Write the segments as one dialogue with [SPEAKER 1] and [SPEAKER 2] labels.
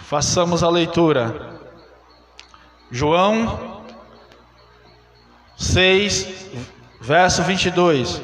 [SPEAKER 1] Façamos a leitura. João 6, verso 22.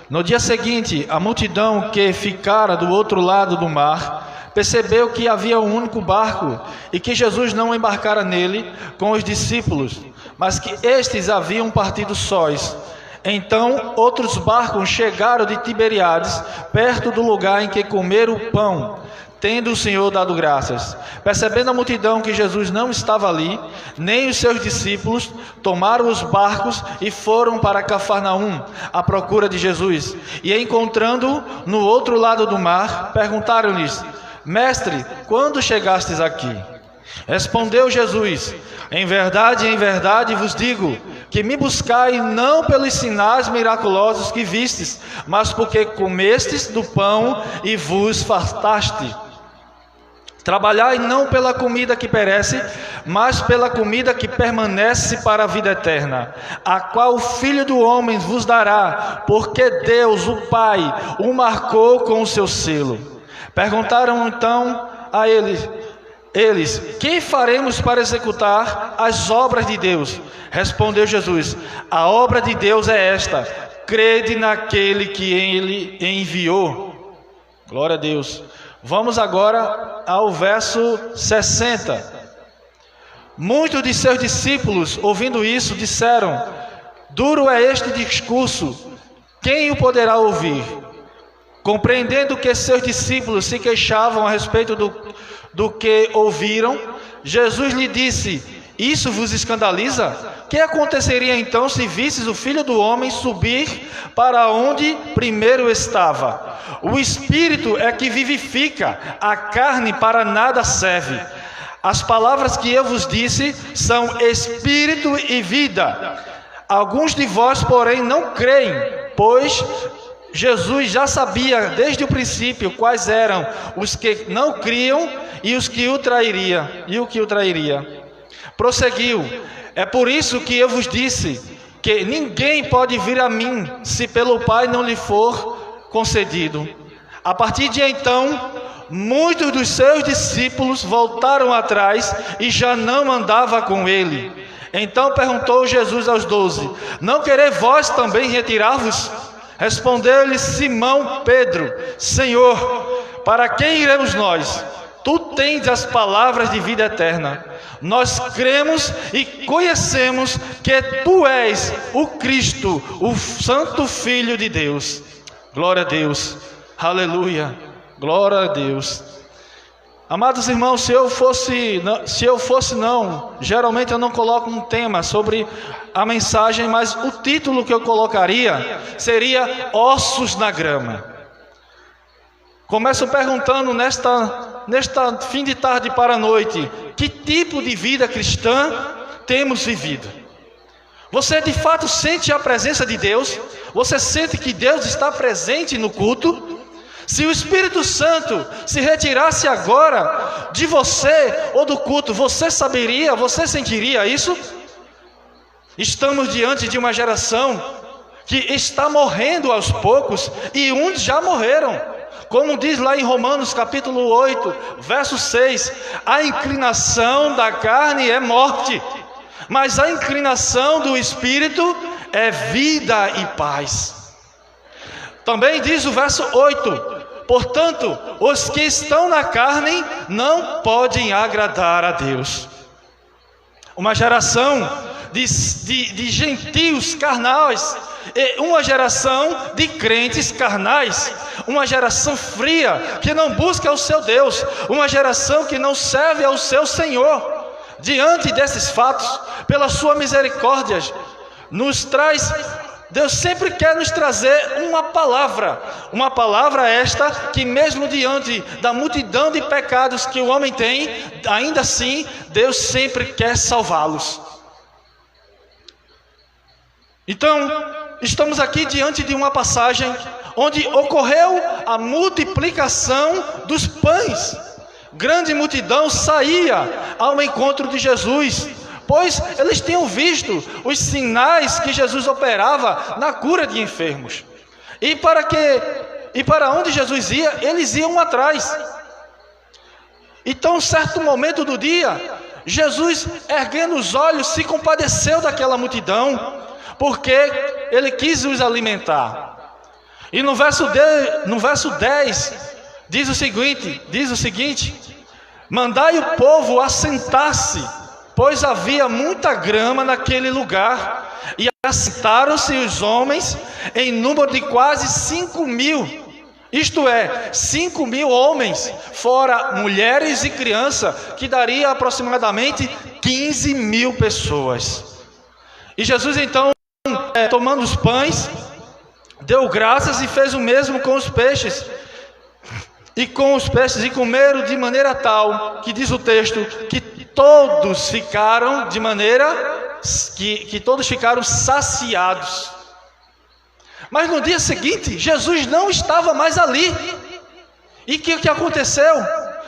[SPEAKER 1] No dia seguinte, a multidão que ficara do outro lado do mar percebeu que havia um único barco e que Jesus não embarcara nele com os discípulos, mas que estes haviam partido sós. Então outros barcos chegaram de Tiberíades, perto do lugar em que comeram o pão, tendo o Senhor dado graças. Percebendo a multidão que Jesus não estava ali, nem os seus discípulos, tomaram os barcos e foram para Cafarnaum, à procura de Jesus. E encontrando-o no outro lado do mar, perguntaram-lhes: Mestre, quando chegastes aqui? Respondeu Jesus: em verdade vos digo, que me buscai não pelos sinais miraculosos que vistes, mas porque comestes do pão e vos fartaste. Trabalhai não pela comida que perece, mas pela comida que permanece para a vida eterna, a qual o Filho do Homem vos dará, porque Deus, o Pai, o marcou com o seu selo. Perguntaram então a eles: que faremos para executar as obras de Deus? Respondeu Jesus: a obra de Deus é esta, crede naquele que ele enviou. Glória a Deus. Vamos agora ao verso 60. Muitos de seus discípulos, ouvindo isso, disseram: duro é este discurso, quem o poderá ouvir? Compreendendo que seus discípulos se queixavam a respeito do que ouviram, Jesus lhe disse: isso vos escandaliza? Que aconteceria então se visses o Filho do Homem subir para onde primeiro estava? O Espírito é que vivifica, a carne para nada serve. As palavras que eu vos disse são Espírito e vida. Alguns de vós, porém, não creem, pois Jesus já sabia desde o princípio quais eram os que não criam e os que o trairiam, Prosseguiu: é por isso que eu vos disse que ninguém pode vir a mim se pelo Pai não lhe for concedido. A partir de então, muitos dos seus discípulos voltaram atrás e já não andava com ele. Então perguntou Jesus aos 12: não quereis vós também retirar-vos? Respondeu-lhe Simão Pedro: Senhor, para quem iremos nós? Tu tens as palavras de vida eterna. Nós cremos e conhecemos que Tu és o Cristo, o Santo Filho de Deus. Glória a Deus. Aleluia. Glória a Deus. Amados irmãos, se eu fosse não, geralmente eu não coloco um tema sobre a mensagem, mas o título que eu colocaria seria Ossos na Grama. Começo perguntando nesta fim de tarde para a noite: que tipo de vida cristã temos vivido? Você de fato sente a presença de Deus? Você sente que Deus está presente no culto? Se o Espírito Santo se retirasse agora de você ou do culto, você saberia, você sentiria isso? Estamos diante de uma geração que está morrendo aos poucos e uns já morreram. Como diz lá em Romanos capítulo 8, verso 6, a inclinação da carne é morte, mas a inclinação do Espírito é vida e paz. Também diz o verso 8, portanto, os que estão na carne não podem agradar a Deus. Uma geração de gentios carnais, e uma geração de crentes carnais, uma geração fria que não busca o seu Deus, uma geração que não serve ao seu Senhor. Diante desses fatos, pela sua misericórdia, Deus sempre quer nos trazer uma palavra esta que mesmo diante da multidão de pecados que o homem tem, ainda assim Deus sempre quer salvá-los. Então, estamos aqui diante de uma passagem onde ocorreu a multiplicação dos pães. Grande multidão saía ao encontro de Jesus, pois eles tinham visto os sinais que Jesus operava na cura de enfermos. E para onde Jesus ia, eles iam atrás. Então, certo momento do dia, Jesus, erguendo os olhos, se compadeceu daquela multidão, porque ele quis os alimentar. E no verso 10, diz o seguinte: mandai o povo assentar-se, pois havia muita grama naquele lugar, e assentaram-se os homens em número de quase 5.000. Isto é, 5.000 homens, fora mulheres e crianças, que daria aproximadamente 15.000 pessoas. E Jesus então, tomando os pães, deu graças e fez o mesmo com os peixes. E comeram de maneira tal, que diz o texto, que todos ficaram que todos ficaram saciados. Mas no dia seguinte, Jesus não estava mais ali. E o que aconteceu?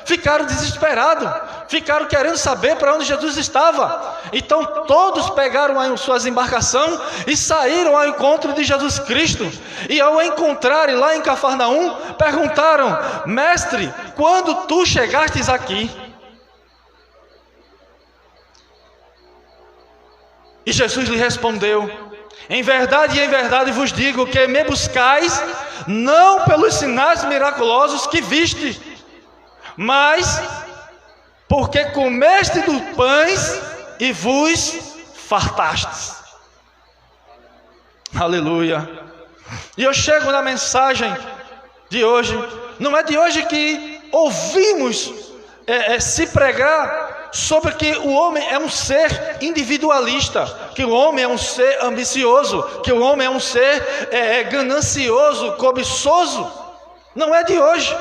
[SPEAKER 1] Ficaram desesperados, ficaram querendo saber para onde Jesus estava. Então todos pegaram as suas embarcações e saíram ao encontro de Jesus Cristo. E ao encontrarem lá em Cafarnaum, perguntaram: mestre, quando tu chegastes aqui? E Jesus lhe respondeu: em verdade vos digo que me buscais, não pelos sinais miraculosos que viste, mas porque comeste dos pães e vos fartastes. Aleluia. E eu chego na mensagem de hoje. Não é de hoje que ouvimos se pregar sobre que o homem é um ser individualista, que o homem é um ser ambicioso, que o homem é um ser ganancioso, cobiçoso. Não é de hoje.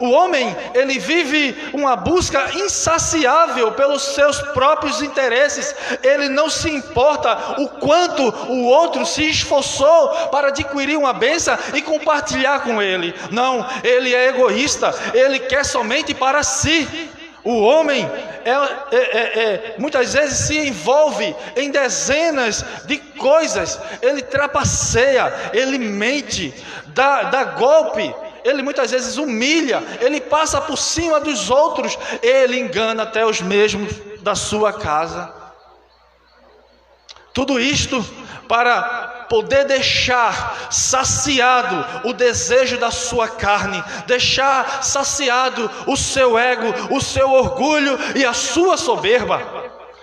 [SPEAKER 1] O homem, ele vive uma busca insaciável pelos seus próprios interesses. Ele não se importa o quanto o outro se esforçou para adquirir uma bênção e compartilhar com ele. Não, ele é egoísta, ele quer somente para si. O homem muitas vezes se envolve em dezenas de coisas. Ele trapaceia, ele mente, dá golpe. Ele muitas vezes humilha, ele passa por cima dos outros, ele engana até os mesmos da sua casa. Tudo isto para poder deixar saciado o desejo da sua carne, deixar saciado o seu ego, o seu orgulho e a sua soberba.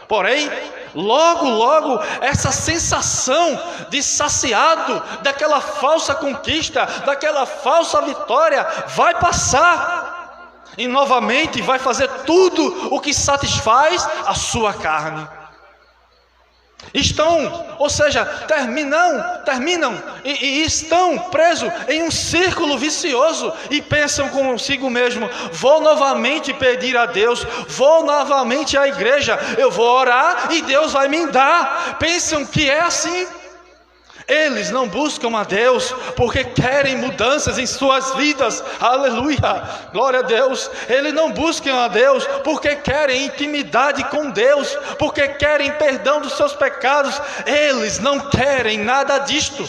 [SPEAKER 1] Porém, logo, essa sensação de saciado, daquela falsa conquista, daquela falsa vitória, vai passar. E novamente vai fazer tudo o que satisfaz a sua carne. Terminam e estão presos em um círculo vicioso e pensam consigo mesmo: vou novamente pedir a Deus, vou novamente à igreja, eu vou orar e Deus vai me dar. Pensam que é assim. Eles não buscam a Deus porque querem mudanças em suas vidas. Aleluia, glória a Deus. Eles não buscam a Deus porque querem intimidade com Deus, porque querem perdão dos seus pecados. Eles não querem nada disto.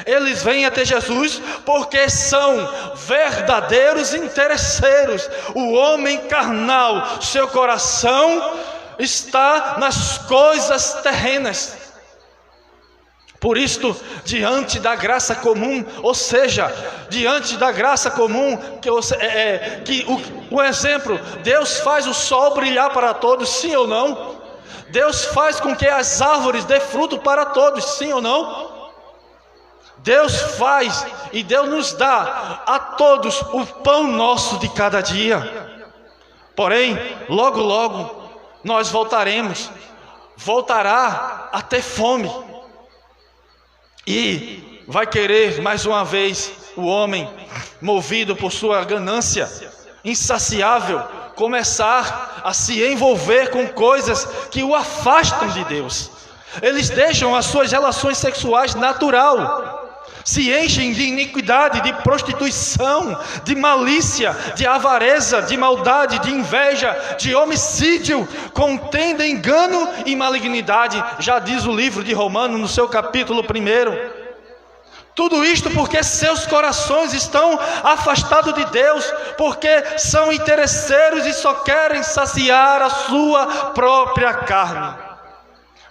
[SPEAKER 1] Eles vêm até Jesus porque são verdadeiros interesseiros. O homem carnal, seu coração está nas coisas terrenas. Por isto, diante da graça comum, ou seja, diante da graça comum, o exemplo, Deus faz o sol brilhar para todos, sim ou não? Deus faz com que as árvores dê fruto para todos, sim ou não? Deus faz e Deus nos dá a todos o pão nosso de cada dia. Porém, logo, nós voltará a ter fome. E vai querer mais uma vez o homem, movido por sua ganância insaciável, começar a se envolver com coisas que o afastam de Deus. Eles deixam as suas relações sexuais natural, se enchem de iniquidade, de prostituição, de malícia, de avareza, de maldade, de inveja, de homicídio, contenda, engano e malignidade. Já diz o livro de Romanos no seu capítulo 1. Tudo isto porque seus corações estão afastados de Deus, porque são interesseiros e só querem saciar a sua própria carne.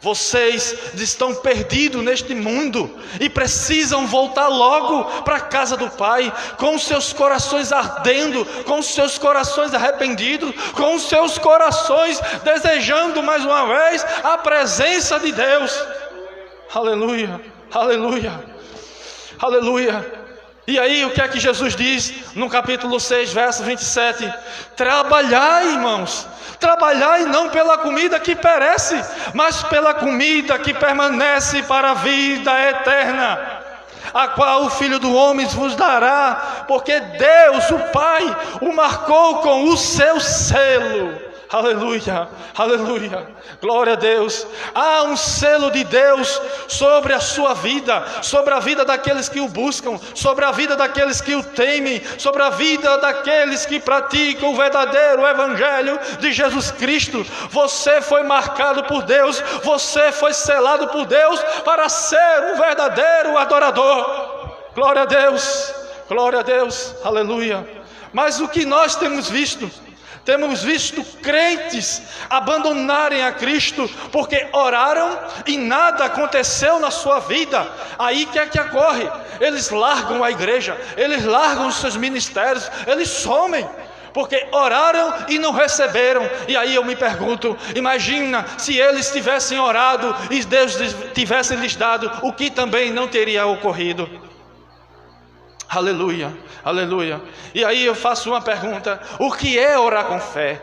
[SPEAKER 1] Vocês estão perdidos neste mundo e precisam voltar logo para a casa do Pai, com seus corações ardendo, com seus corações arrependidos, com seus corações desejando mais uma vez a presença de Deus. Aleluia, aleluia. Aleluia. E aí o que é que Jesus diz no capítulo 6, verso 27? Trabalhai, irmãos, trabalhai não pela comida que perece, mas pela comida que permanece para a vida eterna, a qual o Filho do Homem vos dará, porque Deus, o Pai, o marcou com o seu selo. Aleluia, aleluia, glória a Deus. Há um selo de Deus sobre a sua vida, sobre a vida daqueles que o buscam, sobre a vida daqueles que o temem, sobre a vida daqueles que praticam o verdadeiro Evangelho de Jesus Cristo. Você foi marcado por Deus, você foi selado por Deus para ser um verdadeiro adorador. Glória a Deus, glória a Deus, aleluia. Mas o que nós temos visto? Temos visto crentes abandonarem a Cristo porque oraram e nada aconteceu na sua vida. Aí que é que ocorre? Eles largam a igreja, eles largam os seus ministérios, eles somem, porque oraram e não receberam. E aí eu me pergunto, imagina se eles tivessem orado e Deus tivesse lhes dado o que também não teria ocorrido. Aleluia, aleluia. E aí eu faço uma pergunta: o que é orar com fé?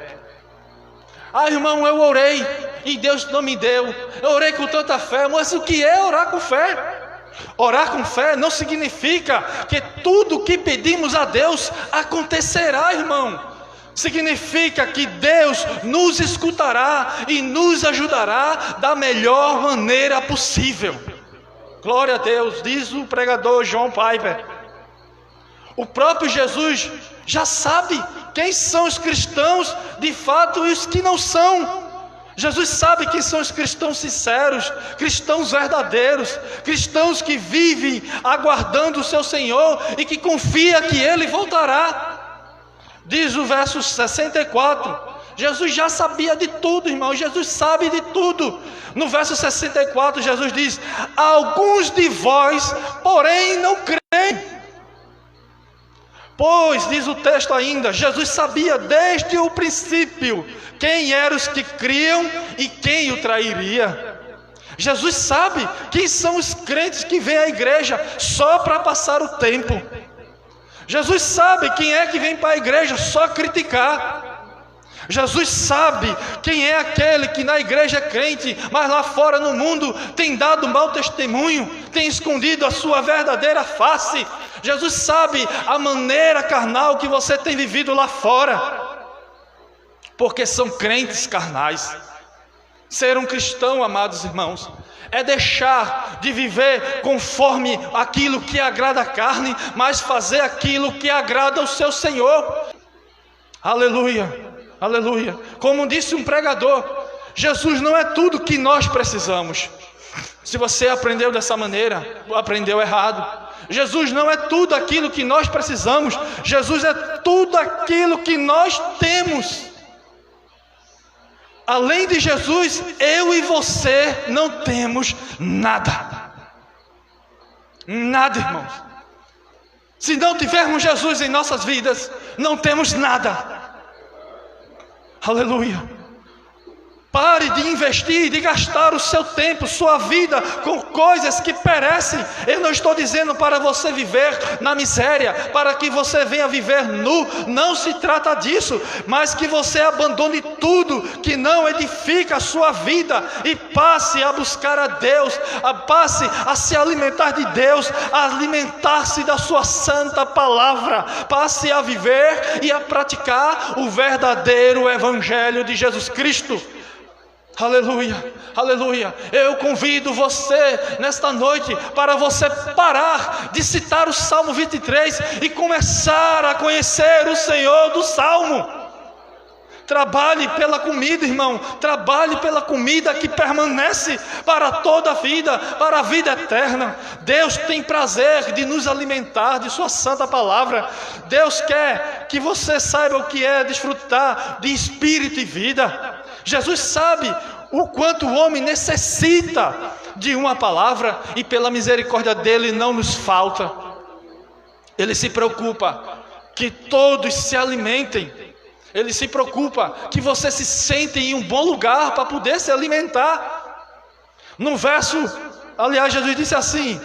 [SPEAKER 1] Ah, irmão, eu orei e Deus não me deu. Eu orei com tanta fé, mas o que é orar com fé? Orar com fé não significa que tudo o que pedimos a Deus acontecerá, irmão. Significa que Deus nos escutará e nos ajudará da melhor maneira possível. Glória a Deus, diz o pregador John Piper. O próprio Jesus já sabe quem são os cristãos de fato e os que não são. Jesus sabe quem são os cristãos sinceros, cristãos verdadeiros, cristãos que vivem aguardando o seu Senhor e que confia que Ele voltará. Diz o verso 64, Jesus já sabia de tudo, irmão, Jesus sabe de tudo. No verso 64 Jesus diz: alguns de vós, porém, não creem. Pois, diz o texto ainda, Jesus sabia desde o princípio quem eram os que criam e quem o trairia. Jesus sabe quem são os crentes que vêm à igreja só para passar o tempo. Jesus sabe quem é que vem para a igreja só criticar. Jesus sabe quem é aquele que na igreja é crente, mas lá fora no mundo tem dado mau testemunho, tem escondido a sua verdadeira face. Jesus sabe a maneira carnal que você tem vivido lá fora, porque são crentes carnais. Ser um cristão, amados irmãos, é deixar de viver conforme aquilo que agrada a carne, mas fazer aquilo que agrada ao seu Senhor. Aleluia, aleluia. Como disse um pregador, Jesus não é tudo que nós precisamos. Se você aprendeu dessa maneira, aprendeu errado. Jesus não é tudo aquilo que nós precisamos. Jesus é tudo aquilo que nós temos. Além de Jesus, eu e você não temos nada. Nada, irmãos. Se não tivermos Jesus em nossas vidas, não temos nada. Aleluia. Pare de investir, de gastar o seu tempo, sua vida com coisas que perecem. Eu não estou dizendo para você viver na miséria, para que você venha viver nu. Não se trata disso, mas que você abandone tudo que não edifica a sua vida e passe a buscar a Deus, passe a se alimentar de Deus, a alimentar-se da sua santa palavra, passe a viver e a praticar o verdadeiro Evangelho de Jesus Cristo. Aleluia, aleluia. Eu convido você nesta noite para você parar de citar o Salmo 23 e começar a conhecer o Senhor do Salmo. Trabalhe pela comida, irmão. Trabalhe pela comida que permanece para toda a vida, para a vida eterna. Deus tem prazer de nos alimentar de sua santa palavra. Deus quer que você saiba o que é desfrutar de espírito e vida. Jesus sabe o quanto o homem necessita de uma palavra, e pela misericórdia dele não nos falta. Ele se preocupa que todos se alimentem. Ele se preocupa que você se sente em um bom lugar para poder se alimentar. No verso, aliás, Jesus disse assim,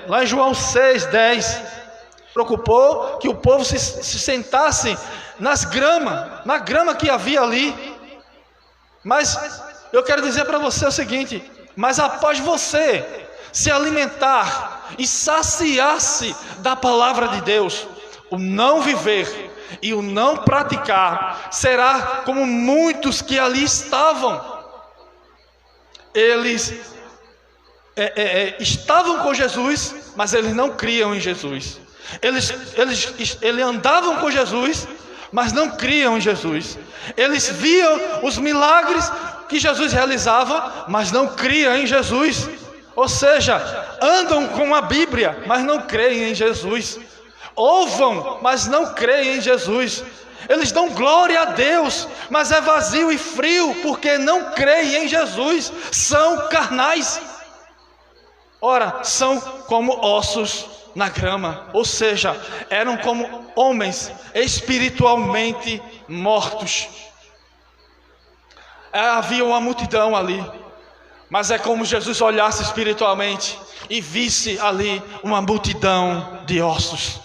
[SPEAKER 1] lá em João 6:10, preocupou que o povo se sentasse na grama que havia ali. Mas eu quero dizer para você o seguinte: mas após você se alimentar e saciar-se da palavra de Deus, o não viver e o não praticar será como muitos que ali estavam. Eles estavam com Jesus, mas eles não criam em Jesus. Eles andavam com Jesus, mas não criam em Jesus. Eles viam os milagres que Jesus realizava, mas não criam em Jesus. Ou seja, andam com a Bíblia, mas não creem em Jesus. Ouvam, mas não creem em Jesus. Eles dão glória a Deus, mas é vazio e frio, porque não creem em Jesus. São carnais. Ora, são como ossos na grama, ou seja, eram como homens espiritualmente mortos. Havia uma multidão ali, mas é como Jesus olhasse espiritualmente e visse ali uma multidão de ossos,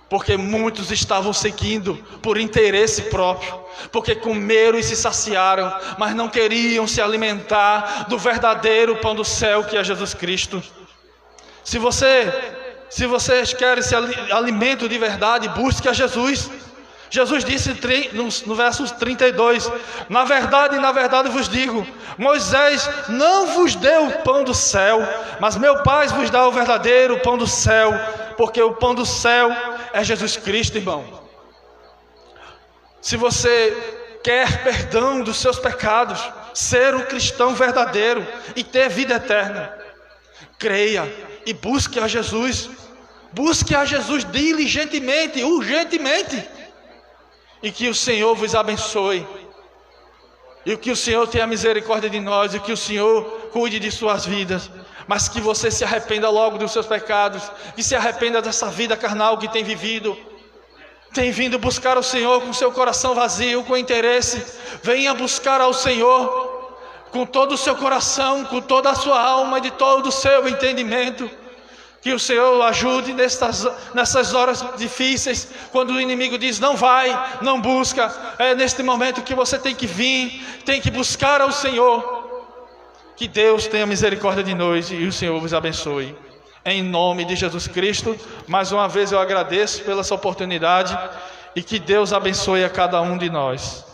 [SPEAKER 1] porque muitos estavam seguindo por interesse próprio, porque comeram e se saciaram, mas não queriam se alimentar do verdadeiro pão do céu, que é Jesus Cristo. Se vocês querem esse alimento de verdade, busque a Jesus. Jesus disse no verso 32, na verdade vos digo, Moisés não vos deu o pão do céu, mas meu Pai vos dá o verdadeiro pão do céu, porque o pão do céu é Jesus Cristo, irmão. Se você quer perdão dos seus pecados, ser um cristão verdadeiro e ter vida eterna, creia e busque a Jesus. Busque a Jesus diligentemente, urgentemente. E que o Senhor vos abençoe. E que o Senhor tenha misericórdia de nós. E que o Senhor cuide de suas vidas. Mas que você se arrependa logo dos seus pecados. Que se arrependa dessa vida carnal que tem vivido. Tem vindo buscar o Senhor com seu coração vazio, com interesse. Venha buscar ao Senhor com todo o seu coração, com toda a sua alma e de todo o seu entendimento. Que o Senhor ajude nessas horas difíceis, quando o inimigo diz não vai, não busca. É neste momento que você tem que vir, tem que buscar ao Senhor. Que Deus tenha misericórdia de nós e o Senhor vos abençoe. Em nome de Jesus Cristo, mais uma vez eu agradeço pela essa oportunidade e que Deus abençoe a cada um de nós.